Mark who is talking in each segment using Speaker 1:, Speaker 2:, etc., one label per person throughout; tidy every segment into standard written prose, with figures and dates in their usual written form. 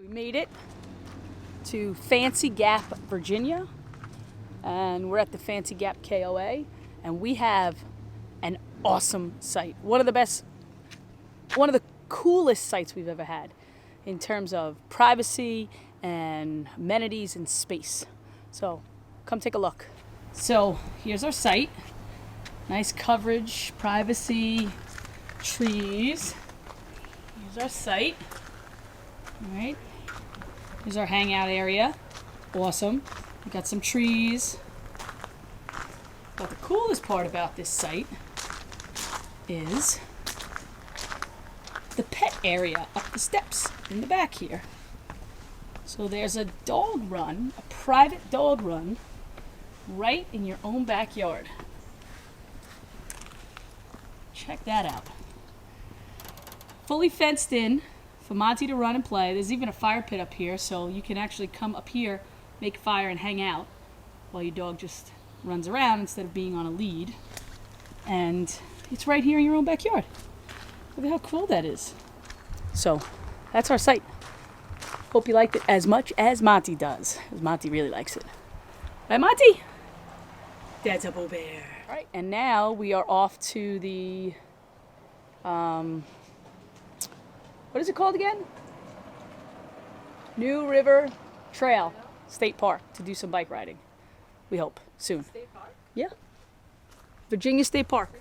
Speaker 1: We made it to Fancy Gap, Virginia, and we're at the Fancy Gap KOA, and we have an awesome site. One of the coolest sites we've ever had in terms of privacy and amenities and space. So come take a look. So here's our site. Nice coverage, privacy, trees. Here's our site. All right. Here's our hangout area. Awesome. We got some trees. But the coolest part about this site is the pet area up the steps in the back here. So there's a dog run, a private dog run, right in your own backyard. Check that out. Fully fenced in for Monty to run and play. There's even a fire pit up here, so you can actually come up here, make fire, and hang out while your dog just runs around instead of being on a lead. And it's right here in your own backyard. Look at how cool that is. So that's our site. Hope you liked it as much as Monty does, because Monty really likes it. Right, Monty? That's a Bo Bear. All right, and now we are off to the, what is it called again? New River Trail State Park to do some bike riding. We hope soon.
Speaker 2: State Park?
Speaker 1: Yeah. Virginia State Park.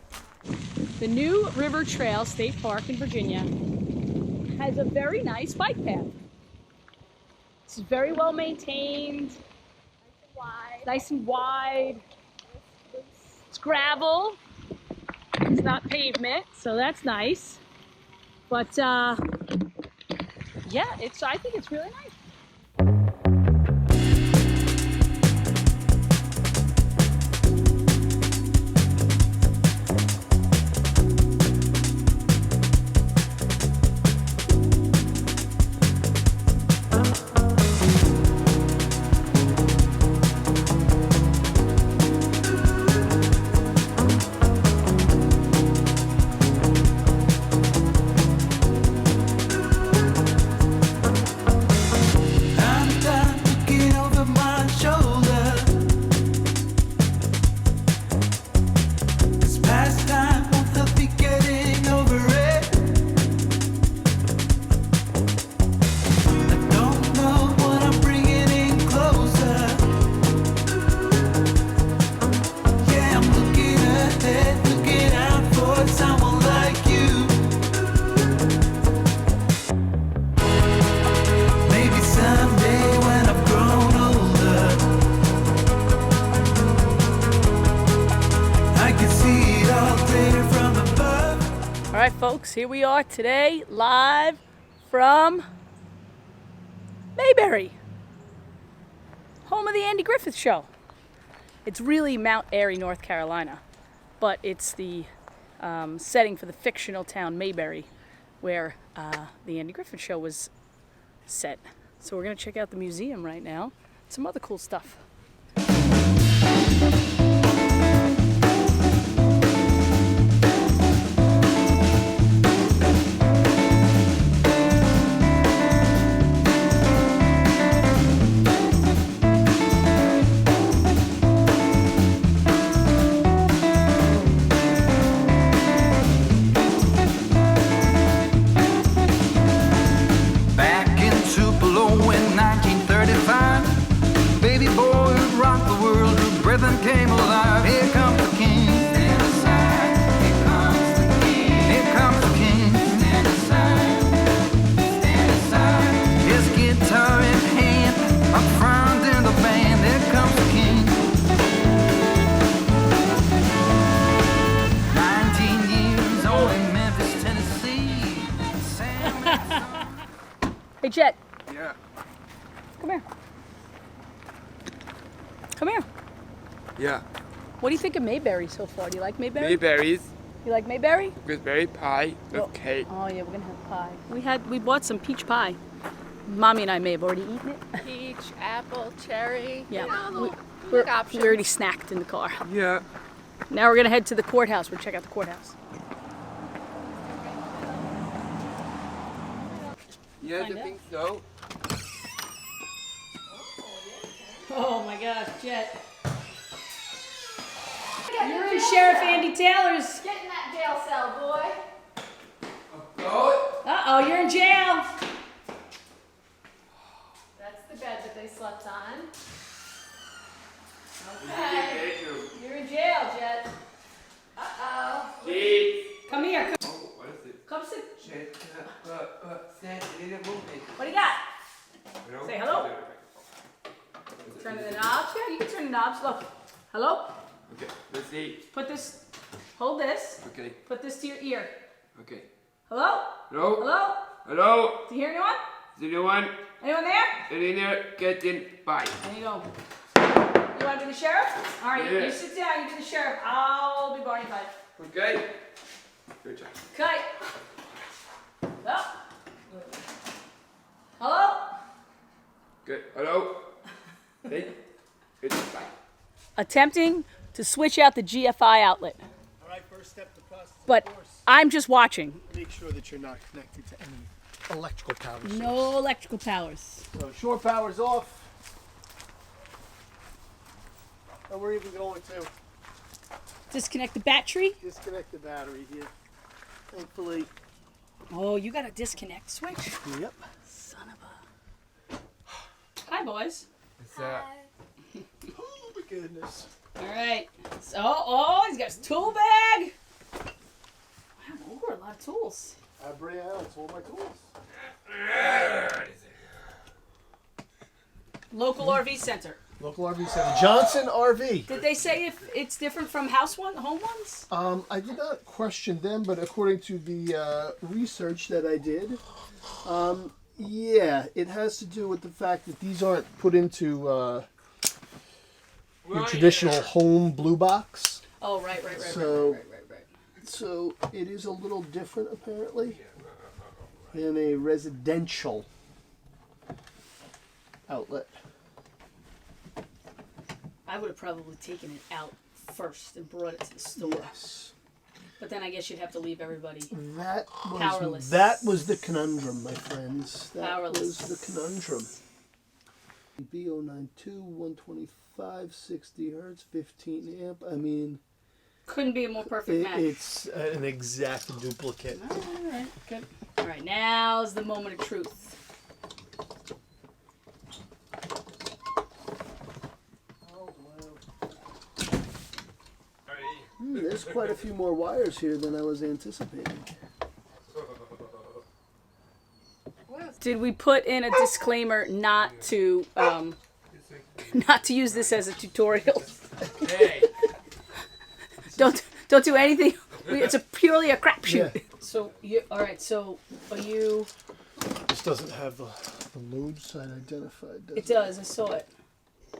Speaker 1: The New River Trail State Park in Virginia has a very nice bike path. It's very well maintained. Nice and wide. It's gravel. It's not pavement, so that's nice. But yeah, I think it's really nice. All right, folks, here we are today, live from Mayberry, home of the Andy Griffith Show. It's really Mount Airy, North Carolina, but it's the setting for the fictional town Mayberry, where the Andy Griffith Show was set. So we're going to check out the museum right now. Some other cool stuff.
Speaker 3: Came alive. Here comes the king. Stand aside. Here comes the king. Here comes the king. Stand aside. Stand aside. His guitar in hand, up front in the band. Here comes the king. 19 years old in Memphis, Tennessee.
Speaker 1: Hey, Jet.
Speaker 3: Yeah.
Speaker 1: Come here. Come here.
Speaker 4: Yeah.
Speaker 1: What do you think of Mayberry so far? Do you like Mayberry?
Speaker 4: Mayberries
Speaker 1: You like Mayberry?
Speaker 4: with berry pie with cake.
Speaker 1: Oh yeah, we're gonna have pie. We bought some peach pie. Mommy and I may have already eaten it.
Speaker 2: Peach, apple, cherry.
Speaker 1: Yeah.
Speaker 2: You know,
Speaker 1: We
Speaker 2: options.
Speaker 1: already snacked in the car.
Speaker 4: Yeah.
Speaker 1: Now we're gonna head to the courthouse. We'll check out the courthouse.
Speaker 4: Yeah,
Speaker 1: Find
Speaker 4: I
Speaker 1: out.
Speaker 4: think so.
Speaker 1: Oh my gosh, Jet. You're in Sheriff Andy Taylor's.
Speaker 2: Get in that jail cell, boy.
Speaker 1: Uh-oh, you're in jail.
Speaker 2: That's the bed that they slept on. Okay. You're in jail, Jet. Uh-oh.
Speaker 1: Come here.
Speaker 4: Oh, what is it?
Speaker 1: Come sit.
Speaker 4: Stand, you need to move me.
Speaker 1: What do you got?
Speaker 4: Hello?
Speaker 1: Say hello. Turn the knobs. Yeah, you can turn the knobs. Look. Hello?
Speaker 4: Okay, let's see.
Speaker 1: Put this. Hold this.
Speaker 4: Okay,
Speaker 1: Put this to your ear.
Speaker 4: okay.
Speaker 1: Hello?
Speaker 4: Hello?
Speaker 1: Hello?
Speaker 4: Hello?
Speaker 1: Do you hear anyone?
Speaker 4: Is anyone
Speaker 1: Anyone there?
Speaker 4: in there? Get in. Bye.
Speaker 1: There you go. You want to be the sheriff? All right,
Speaker 4: Yeah.
Speaker 1: you sit down. You be the sheriff. I'll be Barney Fife.
Speaker 4: Okay? Good job.
Speaker 1: Cut. Oh. Hello?
Speaker 4: Good. Hello? Hey? Good. Bye.
Speaker 1: Attempting to switch out the GFI outlet,
Speaker 5: All right, first step to process,
Speaker 1: but
Speaker 5: of course,
Speaker 1: I'm just watching.
Speaker 5: make sure that you're not connected to any electrical power source.
Speaker 1: No electrical powers.
Speaker 5: So shore power's off. And we're even going to
Speaker 1: Disconnect the battery.
Speaker 5: disconnect the battery here. Thankfully.
Speaker 1: Oh, you got a disconnect switch?
Speaker 5: Yep.
Speaker 1: Son of a... Hi, boys.
Speaker 4: What's that?
Speaker 5: Oh my goodness.
Speaker 1: All right. So, oh, he's got his tool bag. Wow, over a lot of tools.
Speaker 5: I bring out all my tools.
Speaker 1: Local RV center.
Speaker 5: Local RV center. Johnson RV.
Speaker 1: Did they say if it's different from home ones?
Speaker 5: I did not question them, but according to the research that I did, yeah, it has to do with the fact that these aren't put into your traditional home blue box.
Speaker 1: Oh, right.
Speaker 5: So- So it is a little different, apparently, in a residential outlet.
Speaker 1: I would have probably taken it out first and brought it to the store.
Speaker 5: Yes.
Speaker 1: But then I guess you'd have to leave everybody.
Speaker 5: That was
Speaker 1: Powerless.
Speaker 5: the conundrum, my friends. That
Speaker 1: Powerless.
Speaker 5: was the conundrum. B092, 125, 60 hertz, 15 amp. I mean,
Speaker 1: Couldn't be a more perfect match.
Speaker 5: it's an exact duplicate.
Speaker 1: All right, good. All right, now's the moment of truth.
Speaker 5: There's quite a few more wires here than I was anticipating.
Speaker 1: Did we put in a disclaimer not to not to use this as a tutorial?
Speaker 4: Hey.
Speaker 1: Don't do anything. It's purely a crapshoot.
Speaker 5: Yeah.
Speaker 1: So you all right? So are you?
Speaker 5: This doesn't have the load sign identified, does it?
Speaker 1: It does. I saw it.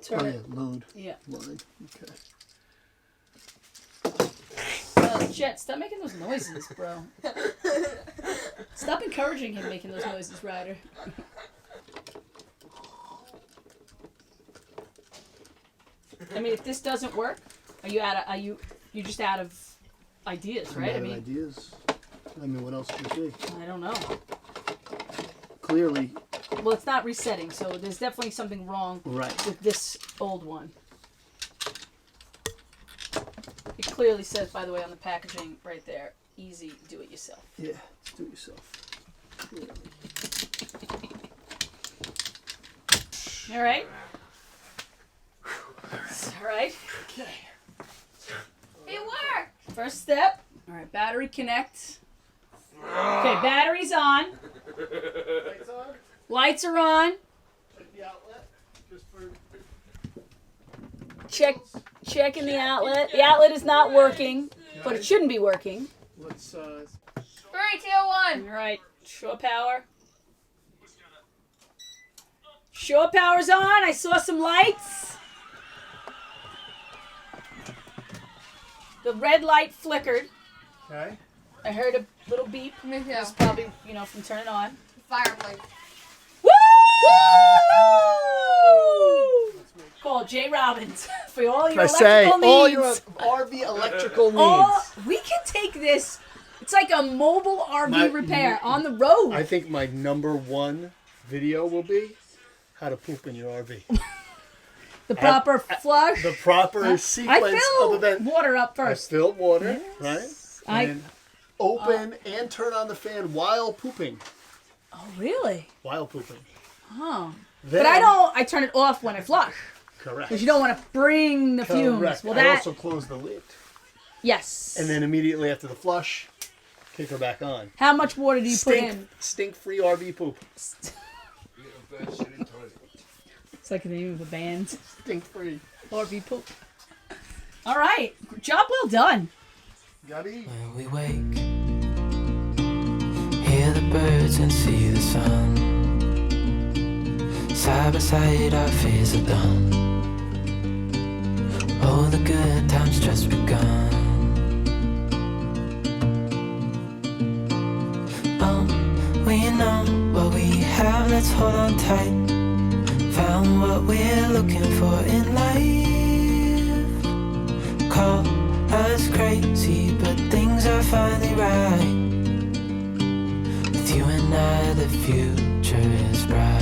Speaker 1: Turn
Speaker 5: Oh,
Speaker 1: it.
Speaker 5: yeah, load
Speaker 1: Yeah.
Speaker 5: line. Okay.
Speaker 1: Jet, stop making those noises, bro. Stop encouraging him making those noises, Ryder. I mean, if this doesn't work, you're just out of ideas, right?
Speaker 5: I'm out of ideas. I mean, what else could you see?
Speaker 1: I don't know.
Speaker 5: Clearly,
Speaker 1: Well, it's not resetting, so there's definitely something wrong
Speaker 5: right.
Speaker 1: with this old one. It clearly says, by the way, on the packaging right there, easy do-it-yourself.
Speaker 5: Yeah, let's do it yourself.
Speaker 1: All right. All right.
Speaker 5: Okay.
Speaker 2: It worked.
Speaker 1: First step. All right, battery connect. Okay, battery's on.
Speaker 5: Lights on.
Speaker 1: Lights are on.
Speaker 5: Check the outlet. Just for
Speaker 1: Checking the outlet. The outlet is not working, but it shouldn't be working.
Speaker 5: let's
Speaker 2: 3, 2, 1.
Speaker 1: All right, shore power. Shore power's on. I saw some lights. The red light flickered.
Speaker 5: okay.
Speaker 1: I heard a little beep.
Speaker 2: Me too.
Speaker 1: It's probably, from turning on.
Speaker 2: Fireplace.
Speaker 1: Woo! Call J. Robbins for all your
Speaker 5: I say
Speaker 1: electrical
Speaker 5: all
Speaker 1: needs.
Speaker 5: your RV electrical needs.
Speaker 1: We can take this. It's like a mobile RV
Speaker 5: My-
Speaker 1: repair on the road.
Speaker 5: I think my number one video will be how to poop in your RV.
Speaker 1: The proper flush.
Speaker 5: The proper
Speaker 1: I
Speaker 5: sequence
Speaker 1: fill
Speaker 5: of events.
Speaker 1: water up
Speaker 5: I
Speaker 1: first.
Speaker 5: fill water, right?
Speaker 1: I-
Speaker 5: And open and turn on the fan while pooping.
Speaker 1: Oh, really?
Speaker 5: While pooping.
Speaker 1: Oh.
Speaker 5: Then,
Speaker 1: But I don't. I turn it off when I flush
Speaker 5: Correct.
Speaker 1: because you don't want to bring the fumes.
Speaker 5: Correct.
Speaker 1: Well,
Speaker 5: I
Speaker 1: that
Speaker 5: also close the lid.
Speaker 1: yes.
Speaker 5: And then immediately after the flush, kick her back on.
Speaker 1: How much water do you put in?
Speaker 5: Stink-free RV poop.
Speaker 1: It's like the name of a band.
Speaker 5: Stink-free.
Speaker 1: RV poop. All right, job well done.
Speaker 5: Gotta eat.
Speaker 3: When we wake, hear the birds and see the sun. Side by side our fears are done. Oh, the good times just begun. Oh, we know what we have, let's hold on tight. Found what we're looking for in life. Call us crazy, but things are finally right. With you and I, the future is bright.